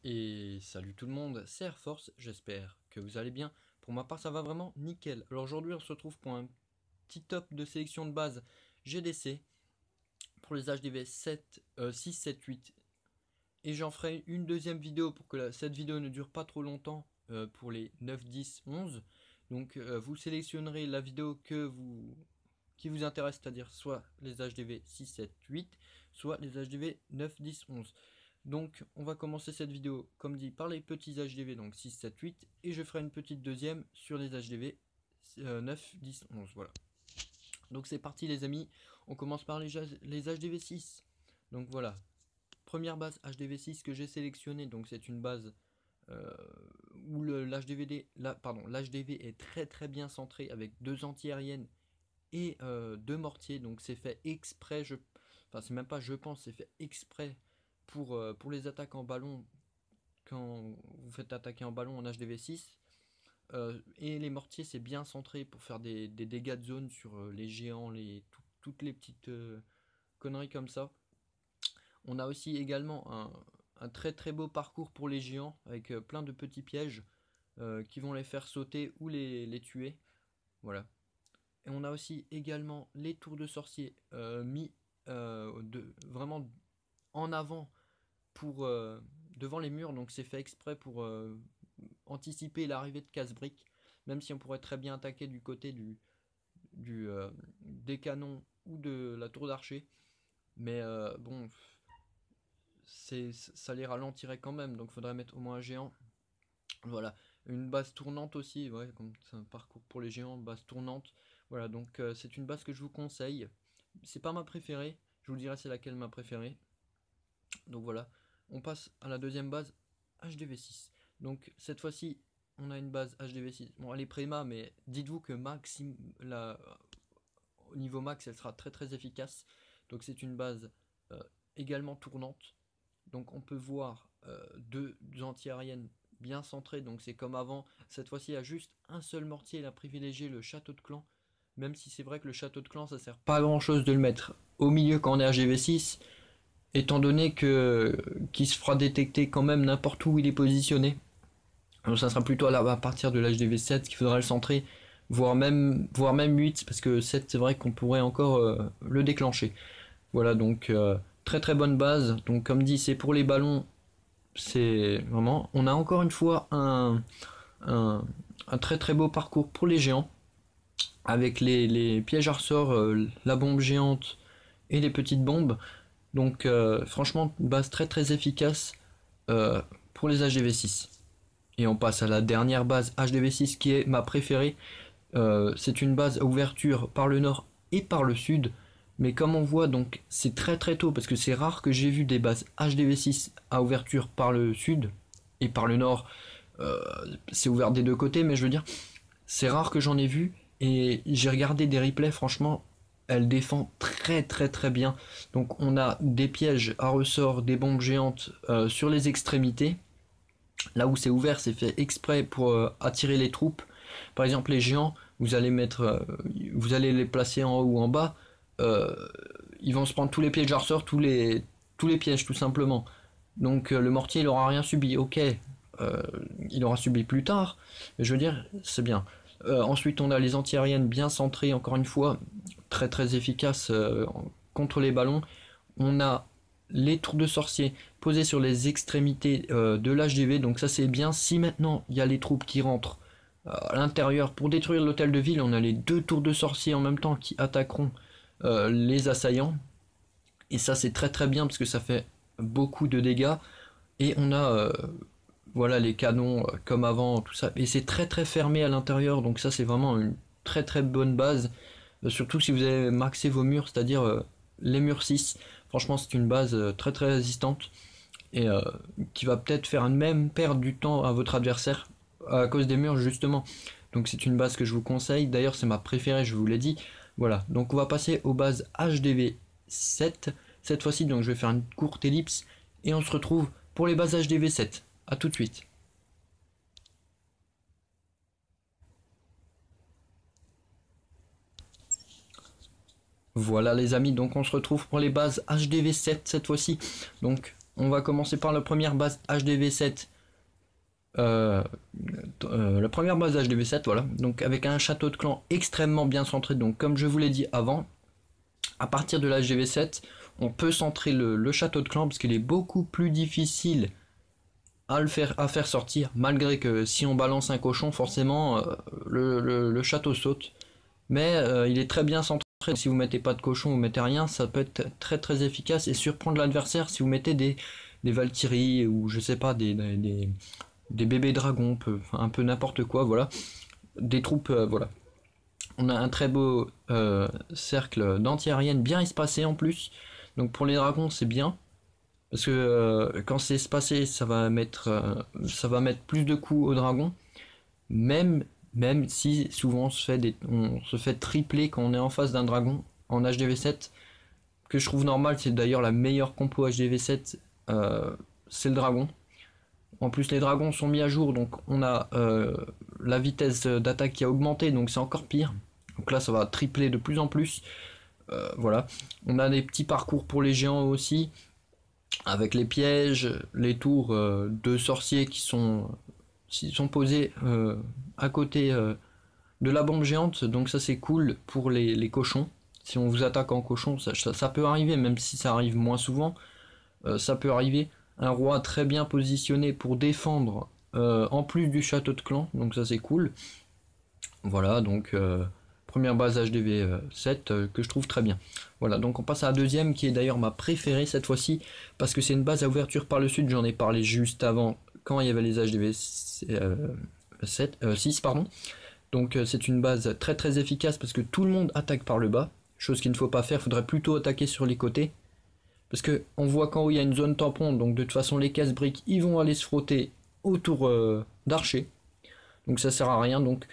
Et salut tout le monde, c'est Air Force, j'espère que vous allez bien. Pour ma part ça va vraiment nickel. Alors aujourd'hui on se retrouve pour un petit top de sélection de base GDC pour les HDV 7, 6, 7, 8. Et j'en ferai une deuxième vidéo pour que cette vidéo ne dure pas trop longtemps pour les 9, 10, 11. Donc vous sélectionnerez la vidéo qui vous intéresse, c'est-à-dire soit les HDV 6, 7, 8, soit les HDV 9, 10, 11. Donc on va commencer cette vidéo comme dit par les petits HDV, donc 6, 7, 8, et je ferai une petite deuxième sur les HDV 9, 10, 11, voilà. Donc c'est parti les amis, on commence par les HDV 6. Donc voilà, première base HDV 6 que j'ai sélectionnée, donc c'est une base où l'HDV est très bien centré avec deux antiaériennes et deux mortiers, donc c'est fait exprès, enfin c'est même pas je pense, c'est fait exprès pour les attaques en ballon, quand vous faites attaquer en ballon en HDV 6. Et les mortiers c'est bien centré pour faire des dégâts de zone sur les géants, toutes les petites conneries comme ça. On a aussi également un très beau parcours pour les géants avec plein de petits pièges qui vont les faire sauter ou les tuer. Voilà. Et on a aussi également les tours de sorcier mis vraiment en avant pour devant les murs, donc c'est fait exprès pour anticiper l'arrivée de casse-briques, même si on pourrait très bien attaquer du côté des canons ou de la tour d'archer, mais bon, ça les ralentirait quand même, donc faudrait mettre au moins un géant. Voilà, une base tournante aussi, ouais, comme c'est un parcours pour les géants, base tournante. Voilà, donc c'est une base que je vous conseille. C'est pas ma préférée, je vous dirai c'est laquelle ma préférée. Donc voilà, on passe à la deuxième base, HDV6. Donc cette fois-ci, on a une base HDV6. Bon, elle est préma, mais dites-vous que au niveau max, elle sera très efficace. Donc c'est une base également tournante. Donc on peut voir deux anti-aériennes bien centrées, donc c'est comme avant. Cette fois-ci, il y a juste un seul mortier, il a privilégié le château de clan. Même si c'est vrai que le château de clan, ça sert pas à grand chose de le mettre au milieu quand on est HDV6, étant donné que qu'il se fera détecter quand même n'importe où il est positionné. Donc ça sera plutôt à partir de l'HDV 7 qu'il faudra le centrer, voire même 8, parce que 7 c'est vrai qu'on pourrait encore le déclencher. Voilà, donc très bonne base. Donc comme dit, c'est pour les ballons, c'est vraiment... On a encore une fois un très beau parcours pour les géants, avec les pièges à ressort, la bombe géante et les petites bombes. Donc franchement, base très efficace pour les HDV6. Et on passe à la dernière base HDV6 qui est ma préférée. C'est une base à ouverture par le nord et par le sud. Mais comme on voit, donc c'est très tôt, parce que c'est rare que j'ai vu des bases HDV6 à ouverture par le sud et par le nord. Euh, c'est ouvert des deux côtés, mais je veux dire, c'est rare que j'en ai vu. Et j'ai regardé des replays, franchement, elle défend très bien. Donc on a des pièges à ressort, des bombes géantes sur les extrémités. Là où c'est ouvert, c'est fait exprès pour attirer les troupes. Par exemple, les géants, vous allez les placer en haut ou en bas. euh, Ils vont se prendre tous les pièges à ressort, tous les pièges tout simplement. Donc le mortier, il aura rien subi. Ok, il aura subi plus tard. Mais je veux dire, c'est bien. Ensuite, on a les antiaériennes bien centrées, encore une fois, très efficaces contre les ballons. On a les tours de sorcier posées sur les extrémités de l'HDV. Donc ça c'est bien. Si maintenant il y a les troupes qui rentrent à l'intérieur pour détruire l'hôtel de ville, on a les deux tours de sorcier en même temps qui attaqueront les assaillants. Et ça c'est très bien parce que ça fait beaucoup de dégâts. Et on a voilà les canons comme avant, tout ça. Et c'est très fermé à l'intérieur. Donc ça c'est vraiment une très bonne base. Surtout si vous avez maxé vos murs, c'est-à-dire les murs 6. Franchement, c'est une base très résistante et qui va peut-être faire même perdre du temps à votre adversaire à cause des murs, justement. Donc, c'est une base que je vous conseille. D'ailleurs, c'est ma préférée, je vous l'ai dit. Voilà. Donc, on va passer aux bases HDV 7. Cette fois-ci, donc, je vais faire une courte ellipse et on se retrouve pour les bases HDV 7. A tout de suite. Voilà les amis, donc on se retrouve pour les bases HDV 7 cette fois-ci. Donc On va commencer par la première base HDV7. La première base HDV7, voilà. Donc avec un château de clan extrêmement bien centré. Donc comme je vous l'ai dit avant, à partir de la HDV7, on peut centrer le château de clan parce qu'il est beaucoup plus difficile à faire sortir, malgré que si on balance un cochon, forcément le château saute. Mais il est très bien centré. Si vous mettez pas de cochon, vous mettez rien, ça peut être très très efficace et surprendre l'adversaire si vous mettez des Valkyries ou je sais pas des bébés dragons, un peu n'importe quoi, voilà. Des troupes, voilà. On a un très beau cercle d'anti-aérienne bien espacé en plus. Donc pour les dragons c'est bien. Parce que quand c'est espacé, ça va mettre plus de coups aux dragons. Même si souvent on se fait tripler quand on est en face d'un dragon en HDV7. Que je trouve normal, c'est d'ailleurs la meilleure compo HDV7, c'est le dragon. En plus les dragons sont mis à jour, donc on a la vitesse d'attaque qui a augmenté, donc c'est encore pire. Donc là ça va tripler de plus en plus. Voilà. On a des petits parcours pour les géants aussi, avec les pièges, les tours de sorciers qui sont posés à côté de la bombe géante, donc ça c'est cool pour les cochons. Si on vous attaque en cochon, ça peut arriver, même si ça arrive moins souvent, ça peut arriver. Un roi très bien positionné pour défendre en plus du château de clan, donc ça c'est cool. Voilà, donc première base HDV7 que je trouve très bien. Voilà, donc on passe à la deuxième qui est d'ailleurs ma préférée cette fois-ci, parce que c'est une base à ouverture par le sud, j'en ai parlé juste avant quand il y avait les HDV6, pardon. Donc c'est une base très très efficace parce que tout le monde attaque par le bas, chose qu'il ne faut pas faire, il faudrait plutôt attaquer sur les côtés. Parce que on voit quand il y a une zone tampon, donc de toute façon les casse-briques ils vont aller se frotter autour d'archers. Donc ça sert à rien, donc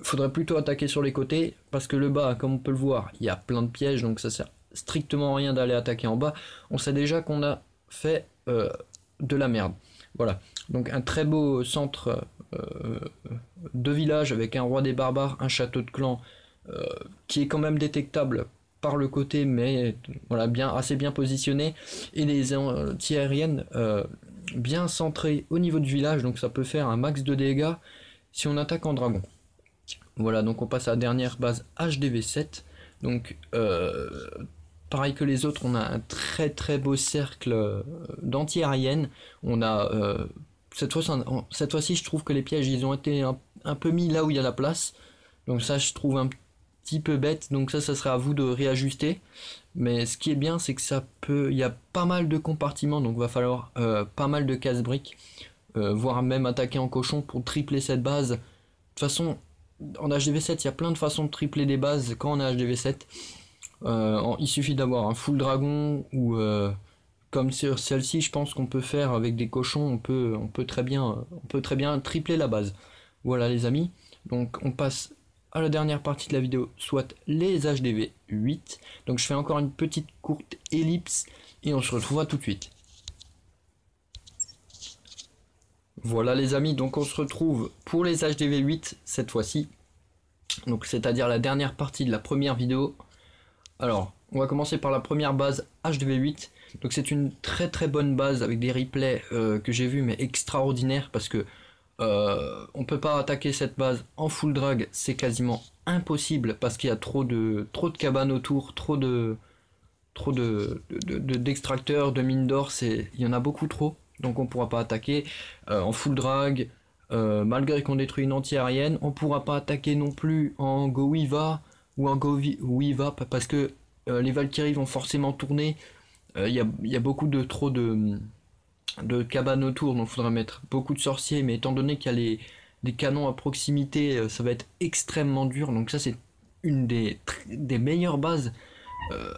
faudrait plutôt attaquer sur les côtés, parce que le bas, comme on peut le voir, il y a plein de pièges, donc ça sert strictement à rien d'aller attaquer en bas. On sait déjà qu'on a fait de la merde. Voilà, donc un très beau centre de village avec un roi des barbares, un château de clan qui est quand même détectable par le côté, mais voilà, assez bien positionné, et les anti-aériennes bien centrées au niveau du village, donc ça peut faire un max de dégâts si on attaque en dragon. Voilà, donc on passe à la dernière base HDV7. Donc pareil que les autres, on a un très très beau cercle d'anti-aériennes. On a cette fois-ci, je trouve que les pièges ils ont été un peu mis là où il y a la place. Donc ça, je trouve un petit peu bête. Donc ça serait à vous de réajuster. Mais ce qui est bien, c'est que il y a pas mal de compartiments, donc va falloir pas mal de casse-briques, voire même attaquer en cochon pour tripler cette base. De toute façon, en HDV7, il y a plein de façons de tripler des bases quand on a HDV7. Il suffit d'avoir un full dragon ou comme sur celle-ci, je pense qu'on peut faire avec des cochons, on peut très bien tripler la base. Voilà les amis, donc on passe à la dernière partie de la vidéo, soit les HDV 8. Donc je fais encore une petite courte ellipse et on se retrouvera tout de suite. Voilà les amis, donc on se retrouve pour les HDV 8 cette fois-ci. Donc c'est-à-dire la dernière partie de la première vidéo. Alors, on va commencer par la première base HDV 8. Donc c'est une très très bonne base avec des replays que j'ai vu mais extraordinaires, parce que on peut pas attaquer cette base en full drag, c'est quasiment impossible parce qu'il y a trop de cabanes autour, trop d'extracteurs, de mines d'or, il y en a beaucoup trop, donc on pourra pas attaquer en full drag. Malgré qu'on détruit une anti-aérienne, on pourra pas attaquer non plus en Go Wiva ou en Go Wiva parce que les Valkyries vont forcément tourner. Il y a beaucoup de cabanes autour, donc il faudra mettre beaucoup de sorciers, mais étant donné qu'il y a des canons à proximité, ça va être extrêmement dur. Donc ça c'est une des meilleures bases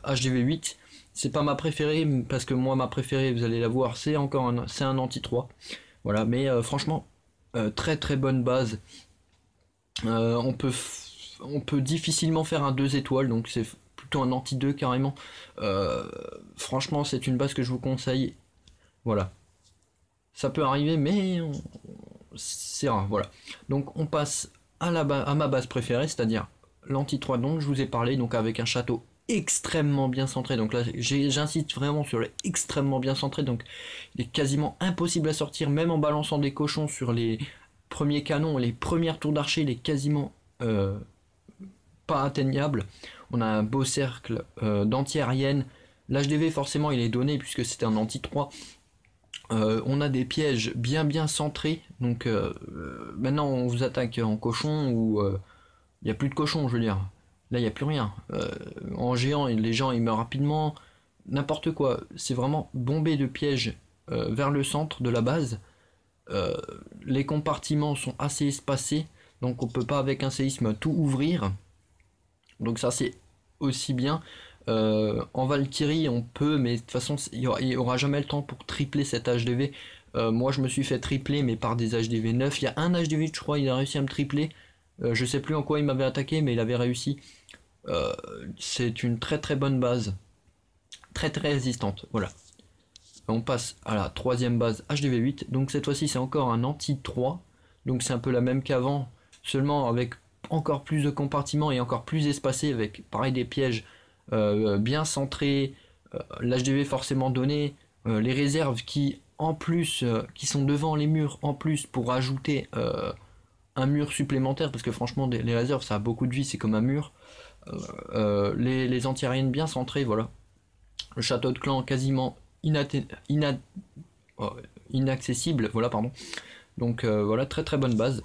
HDV 8. C'est pas ma préférée, parce que moi ma préférée, vous allez la voir, c'est un anti 3. Voilà, mais franchement très très bonne base. On peut difficilement faire un 2 étoiles, donc c'est plutôt un anti 2 carrément. Franchement c'est une base que je vous conseille. Voilà, ça peut arriver mais c'est rare. Voilà, donc on passe à ma base préférée, c'est à dire l'anti 3 dont je vous ai parlé, donc avec un château extrêmement bien centré. Donc là, j'insiste vraiment sur le extrêmement bien centré. Donc il est quasiment impossible à sortir, même en balançant des cochons sur les premiers canons, les premières tours d'archer, il est quasiment pas atteignable. On a un beau cercle d'anti-aérienne. L'HDV forcément il est donné puisque c'était un anti-3. On a des pièges bien centrés. Donc maintenant on vous attaque en cochon ou il n'y a plus de cochons, je veux dire. Là il n'y a plus rien. En géant les gens ils meurent rapidement. N'importe quoi. C'est vraiment bombé de pièges vers le centre de la base. Les compartiments sont assez espacés. Donc on peut pas avec un séisme tout ouvrir. Donc ça c'est aussi bien. En Valkyrie on peut, mais de toute façon il y aura jamais le temps pour tripler cet HDV. Moi je me suis fait tripler mais par des HDV 9. Il y a un HDV je crois il a réussi à me tripler. Je sais plus en quoi il m'avait attaqué mais il avait réussi. C'est une très bonne base. Très résistante. Voilà. On passe à la troisième base HDV 8. Donc cette fois-ci c'est encore un anti 3. Donc c'est un peu la même qu'avant. Seulement avec encore plus de compartiments et encore plus espacés avec pareil des pièges bien centrés, l'HDV forcément donné, les réserves qui en plus qui sont devant les murs en plus pour ajouter un mur supplémentaire parce que franchement les réserves ça a beaucoup de vie, c'est comme un mur. Les anti-aériennes bien centrées, voilà. Le château de clan quasiment inaccessible, voilà pardon. Donc voilà, très bonne base.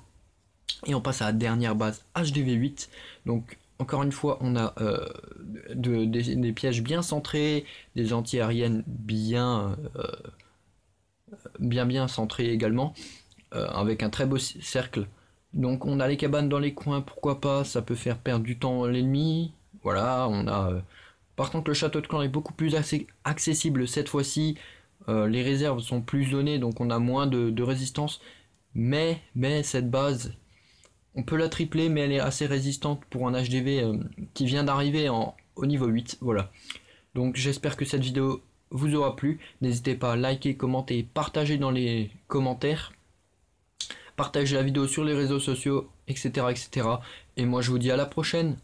Et on passe à la dernière base HDV 8. Donc encore une fois on a des pièges bien centrés, des anti-aériennes bien centrées également, avec un très beau cercle. Donc on a les cabanes dans les coins, pourquoi pas, ça peut faire perdre du temps à l'ennemi. Voilà, on a par contre le château de clan est beaucoup plus accessible cette fois-ci. Les réserves sont plus données donc on a moins de résistance. Mais cette base on peut la tripler mais elle est assez résistante pour un HDV qui vient d'arriver au niveau 8. Voilà. Donc j'espère que cette vidéo vous aura plu. N'hésitez pas à liker, commenter, partager dans les commentaires. Partagez la vidéo sur les réseaux sociaux, etc. Et moi je vous dis à la prochaine.